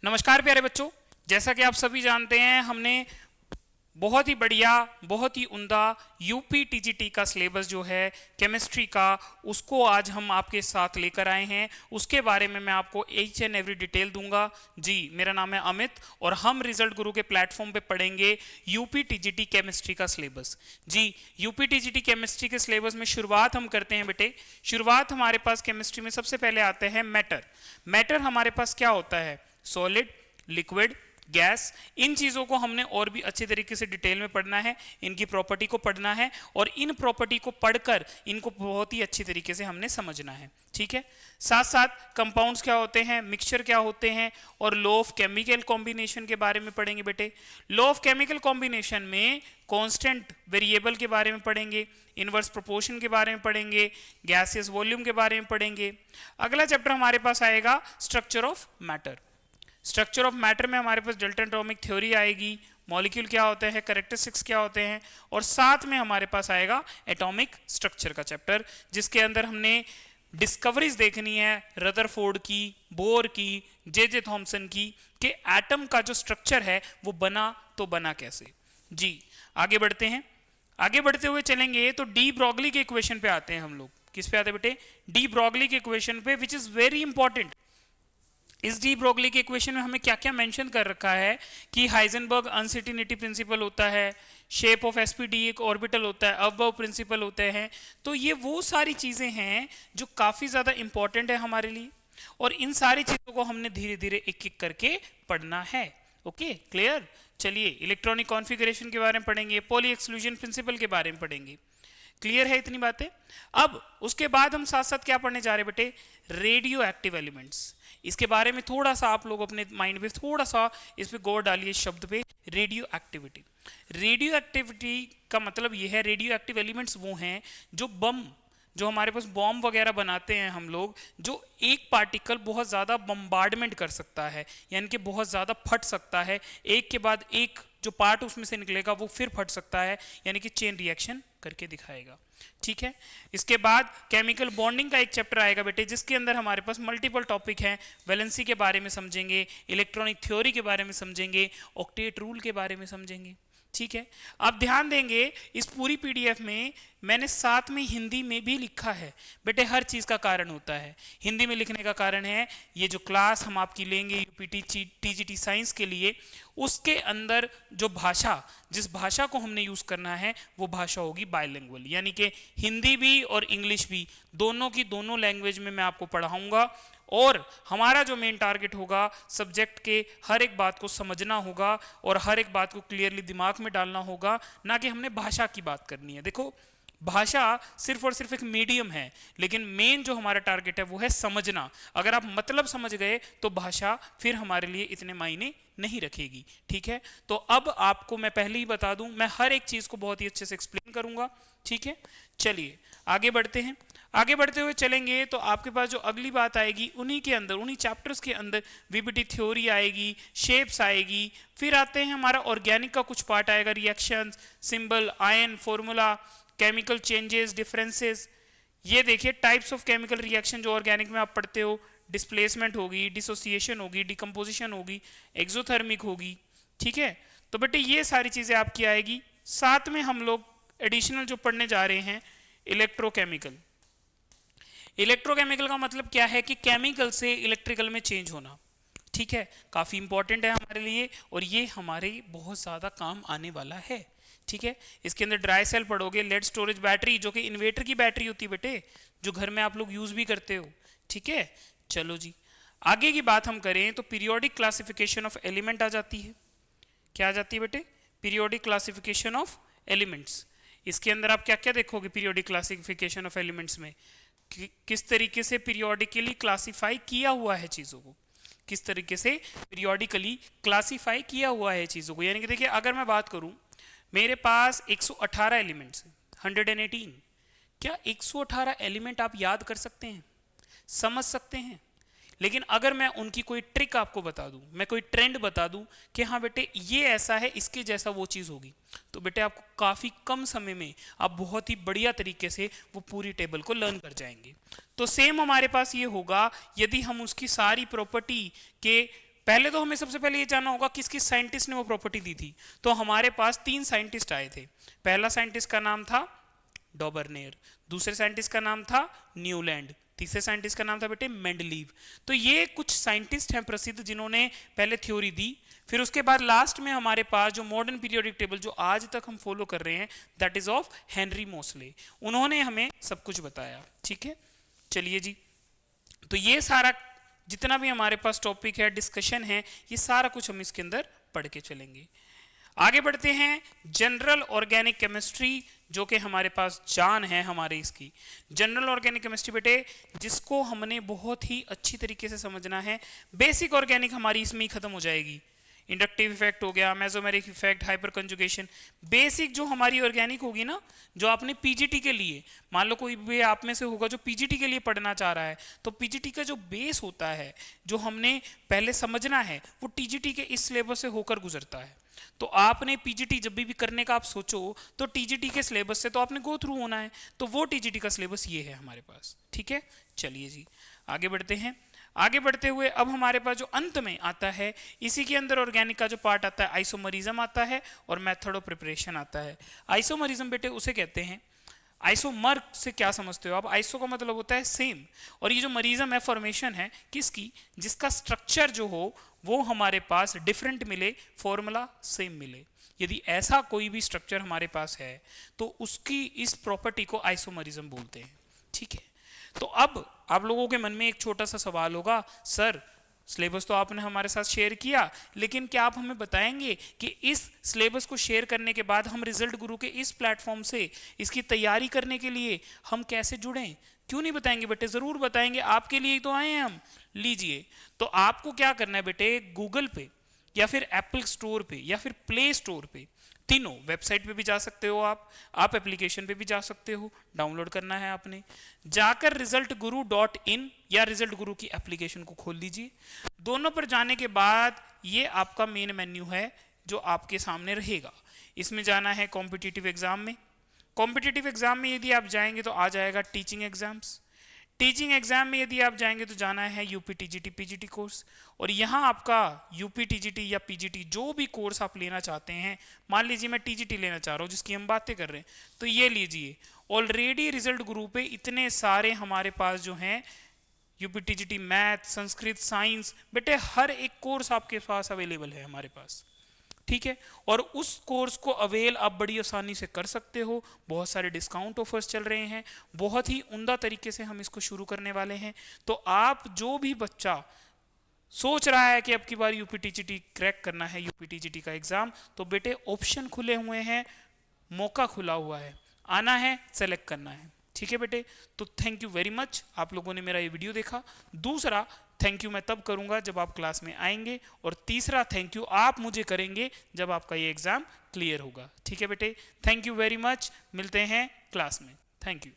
नमस्कार प्यारे बच्चों, जैसा कि आप सभी जानते हैं हमने बहुत ही बढ़िया, बहुत ही उम्दा यूपी टीजीटी का सिलेबस जो है केमिस्ट्री का, उसको आज हम आपके साथ लेकर आए हैं। उसके बारे में मैं आपको एच एंड एवरी डिटेल दूंगा। जी, मेरा नाम है अमित और हम रिजल्ट गुरु के प्लेटफॉर्म पे पढ़ेंगे यूपी टीजीटी केमिस्ट्री का सिलेबस। जी, यूपी टीजीटी केमिस्ट्री के सिलेबस में शुरुआत हम करते हैं बेटे। शुरुआत हमारे पास केमिस्ट्री में सबसे पहले आते हैं मैटर। मैटर हमारे पास क्या होता है? Solid, liquid, gas. इन चीज़ों को हमने और भी अच्छे तरीके से डिटेल में पढ़ना है, इनकी प्रॉपर्टी को पढ़ना है और इन प्रॉपर्टी को पढ़कर इनको बहुत ही अच्छी तरीके से हमने समझना है। ठीक है, साथ साथ कंपाउंड्स क्या होते हैं, मिक्सचर क्या होते हैं और लॉ ऑफ केमिकल कॉम्बिनेशन के बारे में पढ़ेंगे बेटे। लॉ ऑफ केमिकल कॉम्बिनेशन में कांस्टेंट वेरिएबल के बारे में पढ़ेंगे, इनवर्स प्रोपोर्शन के बारे में पढ़ेंगे, गैसियस वॉल्यूम के बारे में पढ़ेंगे। अगला चैप्टर हमारे पास आएगा structure of matter. Structure of matter में हमारे पास डेल्टन एटॉमिक थ्योरी आएगी, मॉलिक्यूल क्या होते हैं, कैरेक्टरिस्टिक्स क्या होते हैं और साथ में हमारे पास आएगा एटॉमिक स्ट्रक्चर का चैप्टर, जिसके अंदर हमने डिस्कवरीज देखनी है रदरफोर्ड की, बोर की, जे थॉमसन की, कि एटम का जो स्ट्रक्चर है वो बना कैसे। जी, आगे बढ़ते हैं। आगे बढ़ते हुए चलेंगे तो डी ब्रॉगली के इक्वेशन पे आते हैं हम लोग। किस पे आते हैं बेटे? डी ब्रॉगली के इक्वेशन पे, विच इज वेरी इंपॉर्टेंट। इस डी ब्रॉगली के इक्वेशन में हमें क्या क्या मेंशन कर रखा है कि हाइजेनबर्ग अनसर्टेनिटी प्रिंसिपल होता है, शेप ऑफ एसपीडी एक ऑर्बिटल होता है, अबव प्रिंसिपल होते हैं। तो ये वो सारी चीजें हैं जो काफी ज्यादा इंपॉर्टेंट है हमारे लिए और इन सारी चीजों को हमने धीरे धीरे एक एक करके पढ़ना है। Okay, clear? चलिए, इलेक्ट्रॉनिक कॉन्फ़िगरेशन के बारे में पढ़ेंगे, पॉली एक्सक्लूजन प्रिंसिपल के बारे में पढ़ेंगे। क्लियर है इतनी बातें? अब उसके बाद हम साथ साथ क्या पढ़ने जा रहे हैं बेटे? Radio active elements. इसके बारे में थोड़ा सा आप लोग अपने माइंड में थोड़ा सा इस पे गौर डालिए शब्द पे, रेडियो एक्टिविटी। रेडियो एक्टिविटी का मतलब ये है, रेडियो एक्टिव एलिमेंट्स वो हैं जो जो हमारे पास बॉम्ब वगैरह बनाते हैं हम लोग, जो एक पार्टिकल बहुत ज़्यादा बम्बार्डमेंट कर सकता है, यानी कि बहुत ज़्यादा फट सकता है, एक के बाद एक जो पार्ट उसमें से निकलेगा वो फिर फट सकता है, यानी कि चेन रिएक्शन करके दिखाएगा। ठीक है, इसके बाद केमिकल बॉन्डिंग का एक चैप्टर आएगा बेटे, जिसके अंदर हमारे पास मल्टीपल टॉपिक हैं। वैलेंसी के बारे में समझेंगे, इलेक्ट्रॉनिक थ्योरी के बारे में समझेंगे, ऑक्टेट रूल के बारे में समझेंगे। ठीक है, आप ध्यान देंगे इस पूरी पीडीएफ में मैंने साथ में हिंदी में भी लिखा है बेटे। हर चीज का कारण होता है। हिंदी में लिखने का कारण है, ये जो क्लास हम आपकी लेंगे यूपी टीजीटी साइंस के लिए, उसके अंदर जो भाषा, जिस भाषा को हमने यूज करना है वो भाषा होगी बायलिंगुअल, यानी कि हिंदी भी और इंग्लिश भी, दोनों की दोनों लैंग्वेज में मैं आपको पढ़ाऊंगा। और हमारा जो मेन टारगेट होगा, सब्जेक्ट के हर एक बात को समझना होगा और हर एक बात को क्लियरली दिमाग में डालना होगा, ना कि हमने भाषा की बात करनी है। देखो, भाषा सिर्फ और सिर्फ एक मीडियम है, लेकिन मेन जो हमारा टारगेट है वो है समझना। अगर आप मतलब समझ गए तो भाषा फिर हमारे लिए इतने मायने नहीं रखेगी। ठीक है, तो अब आपको मैं पहले ही बता दूं, मैं हर एक चीज को बहुत ही अच्छे से एक्सप्लेन करूंगा। ठीक है, चलिए आगे बढ़ते हैं। आगे बढ़ते हुए चलेंगे तो आपके पास जो अगली बात आएगी, उन्हीं के अंदर, उन्हीं चैप्टर्स के अंदर वीबीटी थ्योरी आएगी, शेप्स आएगी। फिर आते हैं हमारा ऑर्गेनिक का कुछ पार्ट आएगा, reactions, symbol, ion, formula, chemical changes, differences. ये देखिए टाइप्स ऑफ केमिकल रिएक्शन जो ऑर्गेनिक में आप पढ़ते हो, डिस्प्लेसमेंट होगी, डिसोसिएशन होगी, डिकम्पोजिशन होगी, एक्सोथर्मिक होगी। ठीक है, तो बेटे ये सारी चीजें आपकी आएगी। साथ में हम लोग एडिशनल जो पढ़ने जा रहे हैं, इलेक्ट्रोकेमिकल। इलेक्ट्रोकेमिकल का मतलब क्या है कि केमिकल से इलेक्ट्रिकल में चेंज होना। ठीक है, काफी इंपॉर्टेंट है हमारे लिए और ये हमारे बहुत ज्यादा काम आने वाला है। ठीक है, इसके अंदर ड्राई सेल पढ़ोगे, लेड स्टोरेज बैटरी, जो कि इन्वर्टर की बैटरी होती है बेटे, जो घर में आप लोग यूज भी करते हो। ठीक है, चलो जी, आगे की बात हम करें तो पीरियोडिक क्लासिफिकेशन ऑफ एलिमेंट आ जाती है। क्या आ जाती है बेटे? Periodic classification of elements. इसके अंदर आप क्या क्या देखोगे पीरियोडिक क्लासिफिकेशन ऑफ एलिमेंट्स में? किस तरीके से पीरियोडिकली क्लासिफाई किया हुआ है चीजों को, किस तरीके से पीरियोडिकली क्लासिफाई किया हुआ है चीजों को। यानी कि देखिए, अगर मैं बात करूं, मेरे पास 118 एलिमेंट्स हैं, 118। क्या 118 एलिमेंट आप याद कर सकते हैं, समझ सकते हैं? लेकिन अगर मैं उनकी कोई ट्रिक आपको बता दूं, मैं कोई ट्रेंड बता दूं कि हाँ बेटे ये ऐसा है, इसके जैसा वो चीज़ होगी, तो बेटे आपको काफ़ी कम समय में आप बहुत ही बढ़िया तरीके से वो पूरी टेबल को लर्न कर जाएंगे। तो सेम हमारे पास ये होगा, यदि हम उसकी सारी प्रॉपर्टी के पहले तो हमें सबसे पहले ये जानना होगा किस किस साइंटिस्ट ने वो प्रॉपर्टी दी थी। तो हमारे पास 3 साइंटिस्ट आए थे। पहला साइंटिस्ट का नाम था डॉबरनेर, दूसरे साइंटिस्ट का नाम था न्यूलैंड, तीसरे साइंटिस्ट का नाम था बेटे मेंडलीव। तो ये कुछ साइंटिस्ट हैं प्रसिद्ध जिन्होंने पहले थ्योरी दी। फिर उसके बाद लास्ट में हमारे पास जो मॉडर्न पीरियोडिक टेबल जो आज तक हम फॉलो कर रहे हैं, that is of Henry Mosle, उन्होंने हमें सब कुछ बताया। ठीक है, चलिए जी, तो ये सारा जितना भी हमारे पास टॉपिक है, डिस्कशन है, ये सारा कुछ हम इसके अंदर पढ़ के चलेंगे। आगे बढ़ते हैं। जनरल ऑर्गेनिक केमिस्ट्री, जो कि हमारे पास जान है हमारे इसकी जनरल ऑर्गेनिक केमिस्ट्री बेटे, जिसको हमने बहुत ही अच्छी तरीके से समझना है। बेसिक ऑर्गेनिक हमारी इसमें ही खत्म हो जाएगी। इंडक्टिव इफेक्ट हो गया, mesomeric effect, hyper conjugation, basic जो हमारी ऑर्गेनिक होगी ना, जो आपने पीजीटी के लिए, मान लो कोई भी आप में से होगा जो पीजीटी के लिए पढ़ना चाह रहा है, तो पीजीटी का जो बेस होता है, जो हमने पहले समझना है, वो टीजीटी के इस सिलेबस से होकर गुजरता है। तो आपने पीजीटी जब भी करने का आप सोचो तो टीजीटी के सिलेबस से तो आपने गो थ्रू होना है। तो वो टीजीटी का सिलेबस ये है हमारे पास। ठीक है, चलिए जी आगे बढ़ते हैं। आगे बढ़ते हुए अब हमारे पास जो अंत में आता है, इसी के अंदर ऑर्गेनिक का जो पार्ट आता है, आइसोमरिज्म आता है और मेथड ऑफ प्रिपरेशन आता है। आइसोमरिज्म बेटे उसे कहते हैं, आइसोमर से क्या समझते हो आप? आइसो का मतलब होता है सेम, और ये जो मरिज्म है फॉर्मेशन है किसकी? जिसका स्ट्रक्चर जो हो वो हमारे पास डिफरेंट मिले, फॉर्मूला सेम मिले। यदि ऐसा कोई भी स्ट्रक्चर हमारे पास है तो उसकी इस प्रॉपर्टी को आइसोमरिज्म बोलते हैं। ठीक है, तो अब आप लोगों के मन में एक छोटा सा सवाल होगा, सर सिलेबस तो आपने हमारे साथ शेयर किया, लेकिन क्या आप हमें बताएंगे कि इस सिलेबस को शेयर करने के बाद हम रिजल्ट गुरु के इस प्लेटफॉर्म से इसकी तैयारी करने के लिए हम कैसे जुड़ें? क्यों नहीं बताएंगे बेटे? जरूर बताएंगे, आपके लिए तो आए हैं हम। लीजिए, तो आपको क्या करना है बेटे, गूगल पे या फिर एप्पल स्टोर पे या फिर प्ले स्टोर पे, तीनों वेबसाइट पे भी जा सकते हो आप एप्लीकेशन पे भी जा सकते हो, डाउनलोड करना है आपने, जाकर resultguru.in या रिजल्ट गुरु की एप्लीकेशन को खोल लीजिए। दोनों पर जाने के बाद ये आपका मेन मेन्यू है जो आपके सामने रहेगा। इसमें जाना है कॉम्पिटिटिव एग्जाम में। कॉम्पिटिटिव एग्जाम में यदि आप जाएंगे तो आ जाएगा टीचिंग एग्जाम्स। टीचिंग एग्जाम में यदि आप जाएंगे तो जाना है यूपी टीजीटी पीजीटी कोर्स। और यहाँ आपका यूपी टीजीटी या पीजीटी जो भी कोर्स आप लेना चाहते हैं, मान लीजिए मैं टीजीटी लेना चाह रहा हूँ जिसकी हम बातें कर रहे हैं, तो ये लीजिए, ऑलरेडी रिजल्ट ग्रुप पे इतने सारे हमारे पास जो हैं UP TGT math, Sanskrit, science, बेटे हर एक कोर्स आपके पास अवेलेबल है हमारे पास। ठीक है, और उस कोर्स को अवेल आप बड़ी आसानी से कर सकते हो। बहुत सारे डिस्काउंट ऑफर्स चल रहे हैं, बहुत ही उम्दा तरीके से हम इसको शुरू करने वाले हैं। तो आप जो भी बच्चा सोच रहा है कि अब की बार यूपी टीजीटी क्रैक करना है, यूपी टीजीटी का एग्जाम, तो बेटे ऑप्शन खुले हुए हैं, मौका खुला हुआ है, आना है, सेलेक्ट करना है। ठीक है बेटे, तो थैंक यू वेरी मच, आप लोगों ने मेरा ये वीडियो देखा। दूसरा थैंक यू मैं तब करूंगा जब आप क्लास में आएंगे, और तीसरा थैंक यू आप मुझे करेंगे जब आपका ये एग्जाम क्लियर होगा। ठीक है बेटे, थैंक यू वेरी मच, मिलते हैं क्लास में। Thank you.